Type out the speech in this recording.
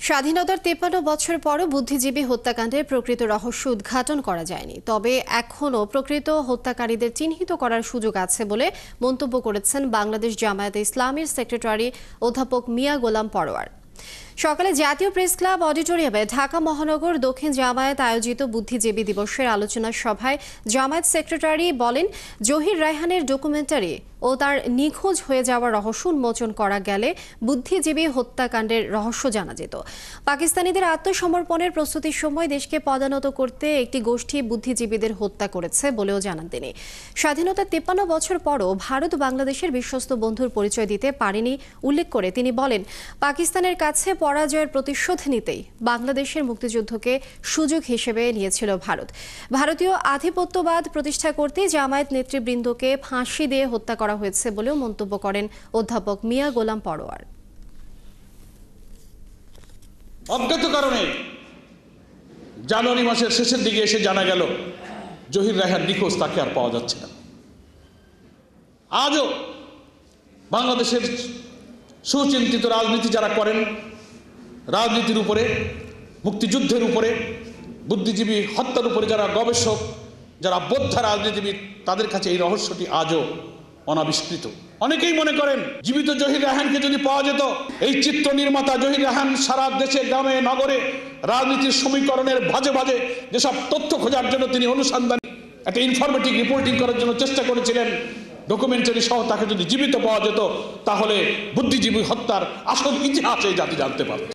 স্বাধীনতার ৫৩ বছর পরও বুদ্ধিজীবী হত্যাকাণ্ডের প্রকৃত রহস্য উদ্ঘাটন করা যায়নি, তবে এখনও প্রকৃত হত্যাকারীদের চিহ্নিত করার সুযোগ আছে বলে মন্তব্য করেছেন বাংলাদেশ জামায়াতে ইসলামীর সেক্রেটারি অধ্যাপক মিয়া গোলাম পরোয়ার। সকালে জাতীয় প্রেস ক্লাব অডিটোরিয়ামে ঢাকা মহানগর দক্ষিণ জামায়াত আয়োজিত বুদ্ধিজীবী দিবসের আলোচনা সভায় জামায়াত সেক্রেটারি বলেন, জহির রায়হানের ডকুমেন্টারি ও তার নিখোঁজ হয়ে যাওয়ার রহস্য উন্মোচন করা গেলে বুদ্ধিজীবী হত্যাকাণ্ডের রহস্য জানা যেত। পাকিস্তানিদের আত্মসমর্পণের প্রস্তুতির সময় দেশকে পদানত করতে একটি গোষ্ঠী বুদ্ধিজীবীদের হত্যা করেছে বলেও জানান তিনি। স্বাধীনতার ৫৩ বছর পরও ভারত বাংলাদেশের বিশ্বস্ত বন্ধুর পরিচয় দিতে পারেনি উল্লেখ করে তিনি বলেন, পাকিস্তানের কাছে পরাজয়ের প্রতিশোধ নিতেই বাংলাদেশের মুক্তিযুদ্ধকে সুযোগ হিসেবে নিয়েছিল ভারত। ভারতীয় আধিপত্যবাদ প্রতিষ্ঠা করতে জামায়াত নেতৃবৃন্দকে ফাঁসি দিয়ে হত্যা করা হয়েছে বলেও মন্তব্য করেন অধ্যাপক মিয়া গোলাম পরোয়ার। অজ্ঞাত কারণে জানুয়ারি মাসের শেষের দিকে এসে জানা গেল জহির রায়হান নিখোঁজ, তাকে আর পাওয়া যাচ্ছে না। আজও বাংলাদেশের সুচিন্তিত রাজনীতি যারা করেন, রাজনীতির উপরে, মুক্তিযুদ্ধের উপরে, বুদ্ধিজীবী হত্যার উপরে যারা গবেষক, যারা বোদ্ধা রাজনীতিবিদ, তাদের কাছে এই রহস্যটি আজও অনাবিষ্কৃত। অনেকেই মনে করেন জীবিত জহির রায়হানকে যদি পাওয়া যেত, এই চিত্র নির্মাতা জহির রায়হান সারা দেশে গ্রামে নগরে রাজনীতির সমীকরণের ভাজে ভাজে যেসব তথ্য খোঁজার জন্য তিনি অনুসন্ধানী একটা ইনফরমেটিভ রিপোর্টিং করার জন্য চেষ্টা করেছিলেন, ডকুমেন্টারি সহ তাকে যদি জীবিত পাওয়া যেত, তাহলে বুদ্ধিজীবী হত্যার আসল ইতিহাস এই জাতি জানতে পারত।